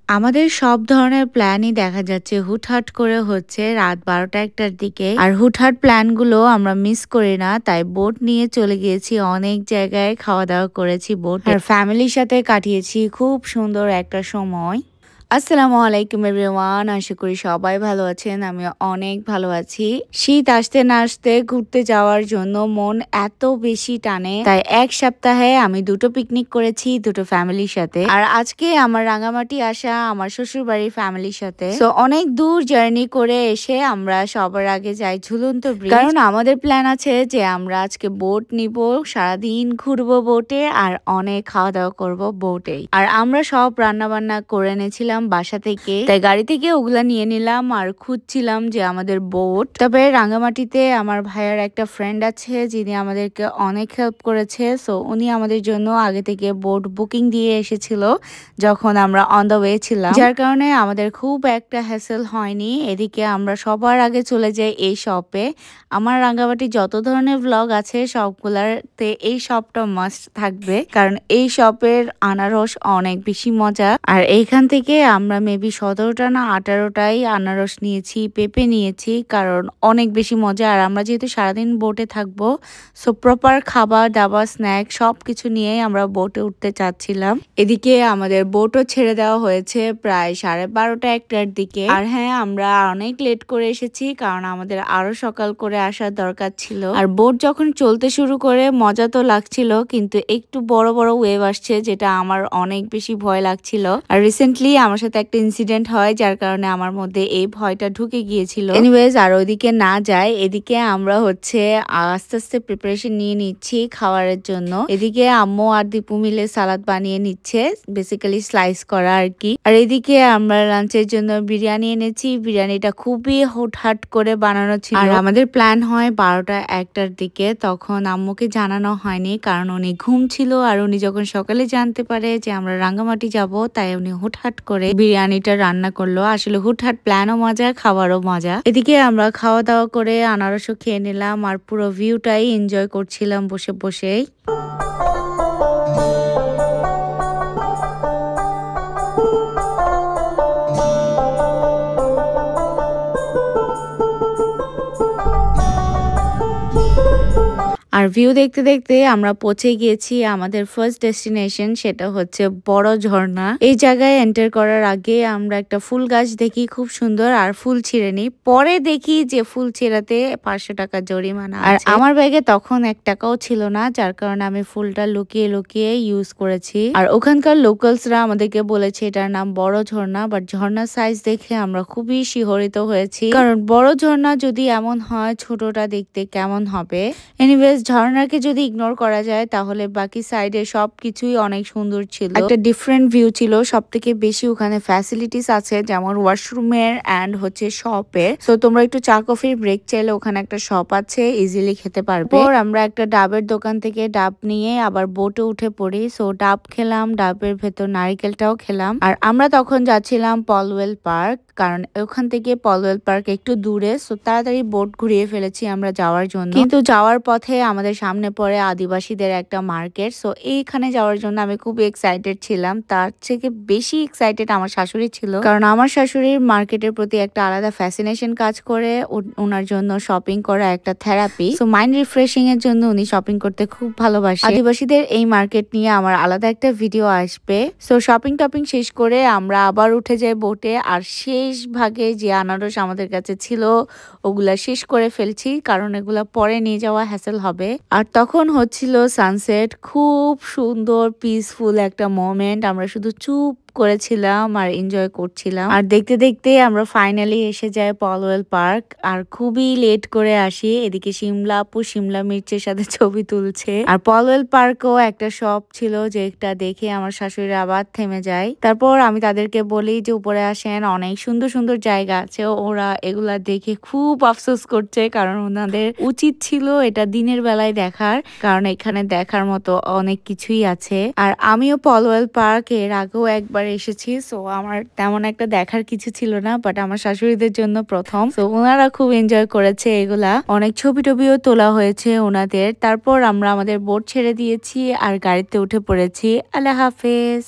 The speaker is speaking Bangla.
আমাদের সব ধরনের প্ল্যানই দেখা যাচ্ছে হুটহাট করে হচ্ছে রাত ১২টা-১টার দিকে। আর হুটহাট প্ল্যানগুলো আমরা মিস করি না। তাই বোট নিয়ে চলে গিয়েছি অনেক জায়গায়, খাওয়া-দাওয়া করেছি বোটে। আর ফ্যামিলির সাথে কাটিয়েছি খুব সুন্দর একটা সময়। আসসালামু আলাইকুম এভরিওয়ান, আশা করি সবাই ভালো আছেন। আমি অনেক ভালো আছি। শীত আসতে না আসতে ঘুরতে যাওয়ার জন্য মন এত বেশি টানে, তাই এক সপ্তাহে আমি দুটো পিকনিক করেছি দুটো ফ্যামিলির সাথে। আর আজকে আমার রাঙামাটি আসা আমার শ্বশুর বাড়ির ফ্যামিলির সাথে। তো অনেক দূর জার্নি করে এসে আমরা সবার আগে যাই ঝুলন্ত ব্রিজ, কারণ আমাদের প্ল্যান আছে যে আমরা আজকে বোট নিব, সারাদিন ঘুরবো বোটে আর অনেক খাওয়া দাওয়া করবো বোটেই। আর আমরা সব রান্না বান্না করে এনেছিলাম বাসা থেকে, তাই গাড়ি থেকে ওগুলা নিয়ে নিলাম আর খুঁজছিলাম যে আমাদের বোট। তবে রাঙ্গামাটিতে আমার ভাইয়ার একটা ফ্রেন্ড আছে যিনি আমাদেরকে অনেক হেল্প করেছে। সো উনি আমাদের জন্য আগে থেকে বোট বুকিং দিয়ে এসেছিল যখন আমরা অন দ্য ওয়ে ছিলাম, যার কারণে আমাদের খুব একটা হ্যাসেল হয়নি। এদিকে আমরা সবার আগে চলে যাই এই শপে। আমার রাঙ্গামাটি যত ধরনের ব্লগ আছে সবগুলাতে এই শপটা মাস্ট থাকবে, কারণ এই শপের আনারস অনেক বেশি মজা। আর এইখান থেকে আমরা মেবি 17টা না 18টাই আনারস নিয়েছি, পেঁপে নিয়েছি, কারণ অনেক বেশি মজা। আর আমরা যেহেতু সারাদিন বোটে থাকবো, সো প্রপার খাবার দাবার স্ন্যাক সবকিছু নিয়েই আমরা বোটে উঠতে চাচ্ছিলাম। এদিকে আমাদের বোটও ছেড়ে দেওয়া হয়েছে প্রায় 12:30-1টার দিকে। আর হ্যাঁ, আমরা অনেক লেট করে এসেছি কারণ আমাদের আরো সকাল করে আসার দরকার ছিল। আর বোট যখন চলতে শুরু করে মজা তো লাগছিল, কিন্তু একটু বড় বড় ওয়েভ আসছে যেটা আমার অনেক বেশি ভয় লাগছিল। আর রিসেন্টলি আমার সাথে একটা ইনসিডেন্ট হয় যার কারণে আমার মধ্যে এই ভয়টা ঢুকে গিয়েছিল। এনিওয়েজ, আর ওইদিকে না যায়, এদিকে আমরা হচ্ছে আস্তে আস্তে প্রিপারেশন নিয়ে নিচ্ছি খাবারের জন্য। এদিকে আম্মু আর দীপু মিলে সালাদ বানিয়ে নিচ্ছে, বেসিক্যালি স্লাইস করা আর কি। আর এদিকে আমরা লাঞ্চের জন্য বিরিয়ানি এনেছি। বিরিয়ানিটা খুবই হুটহাট করে বানানো ছিল। আর আমাদের প্ল্যান হয় 12টা-1টার দিকে, তখন আম্মুকে জানানো হয়নি কারণ উনি ঘুম ছিল। আর উনি যখন সকালে জানতে পারে যে আমরা রাঙ্গামাটি যাব, তাই উনি হুটহাট করে বিরিয়ানিটা রান্না করলো। আসলে হুটহাট প্ল্যানও মজা, খাবারও মজা। এদিকে আমরা খাওয়া দাওয়া করে আনারসও খেয়ে নিলাম আর পুরো ভিউটাই এনজয় করছিলাম বসে বসেই। আর ভিউ দেখতে দেখতে আমরা পৌঁছে গিয়েছি আমাদের ফার্স্ট ডেস্টিনেশন, সেটা হচ্ছে বড় ঝর্ণা। এই জায়গায় এন্টার করার আগে আমরা একটা ফুল গাছ দেখি খুব সুন্দর, আর ফুল ছিঁড়ে নিই। পরে দেখি যে ফুল ছিঁড়াতে 500 টাকা জরিমানা। আর আমার ব্যাগে তখন 1 টাকাও ছিল না, যার কারণে আমি ফুলটা লুকিয়ে লুকিয়ে ইউজ করেছি। আর ওখানকার লোকালসরা আমাদেরকে বলেছে এটার নাম বড় ঝর্ণা, বাট ঝর্ণার সাইজ দেখে আমরা খুবই শিহরিত হয়েছি, কারণ বড় ঝর্ণা যদি এমন হয় ছোটটা দেখতে কেমন হবে। এনিওয়েজ, ঝর্ণাকে যদি ইগনোর করা যায় তাহলে বাকি সাইডে সবকিছুই অনেক সুন্দর ছিল। একটা ডিফারেন্ট ভিউ ছিল। সব থেকে বেশি ওখানে ফ্যাসিলিটিস আছে, যেমন ওয়াশরুমের এন্ড হচ্ছে শপের। সো তোমরা একটু চা কফির ব্রেক চাইলে ওখানে একটা শপ আছে, ইজিলি খেতে পারবে। পর আমরা একটা ডাবের দোকান থেকে ডাব নিয়ে আবার বোটে উঠে পড়ি। সো ডাব খেলাম, ডাবের ভেতর নারিকেলটাও খেলাম। আর আমরা তখন যাচ্ছিলাম পলওয়েল পার্ক, কারণ ওখান থেকে পলওয়েল পার্ক একটু দূরে। সো তাড়াতাড়ি বোট ঘুরিয়ে ফেলেছি আমরা যাওয়ার জন্য, কিন্তু যাওয়ার পথে আমাদের সামনে পড়ে আদিবাসীদের একটা মার্কেট। সো এইখানে যাওয়ার জন্য আমি খুব এক্সাইটেড ছিলাম। তার থেকে বেশি এক্সাইটেড আমার শাশুড়ি ছিল, কারণ আমার শাশুড়ির মার্কেটের প্রতি একটা আলাদা ফ্যাসিনেশন কাজ করে। ওনার জন্য শপিং করা একটা থেরাপি। সো মাইন্ড রিফ্রেশিং এর জন্য উনি শপিং করতে খুব ভালোবাসে। আদিবাসীদের এই মার্কেট নিয়ে আমার আলাদা একটা ভিডিও আসবে। সো শপিং টপিং শেষ করে আমরা আবার উঠে যাই বোটে। আর শেষ ভাগে যে আনারস আমাদের কাছে ছিল ওগুলা শেষ করে ফেলছি, কারণ এগুলা পরে নিয়ে যাওয়া হ্যাসেল হবে। আর তখন হচ্ছিল সানসেট, খুব সুন্দর পিসফুল একটা মোমেন্ট। আমরা শুধু চুপ করেছিলাম আর এনজয় করছিলাম। আর দেখতে দেখতে আমরা ফাইনালি এসে যাই পলওয়েল পার্ক, আর খুবই লেট করে আসি। এদিকে শিমলা আপু শিমলা মির্চের সাথে ছবি তুলছে। আর পলওয়েল পার্কও একটা শপ ছিল, যেটা দেখে আমার শাশুড়ি আবার থেমে যায়। তারপর আমি তাদেরকে বলি যে উপরে আসেন, অনেক সুন্দর সুন্দর জায়গা আছে। ওরা এগুলা দেখে খুব আফসোস করছে, কারণ ওনাদের উচিত ছিল এটা দিনের বেলায় দেখার, কারণ এখানে দেখার মতো অনেক কিছুই আছে। আর আমিও পলওয়েল পার্ক এর আগেও একবার এসেছি। সো আমার তেমন একটা দেখার কিছু ছিল না, বাট আমার শাশুড়িদের জন্য প্রথম। সো ওনারা খুব এনজয় করেছে এগুলা, অনেক ছবি টবিও তোলা হয়েছে ওনাদের। তারপর আমরা আমাদের বোট ছেড়ে দিয়েছি আর গাড়িতে উঠে পড়েছি। আল্লাহ হাফেজ।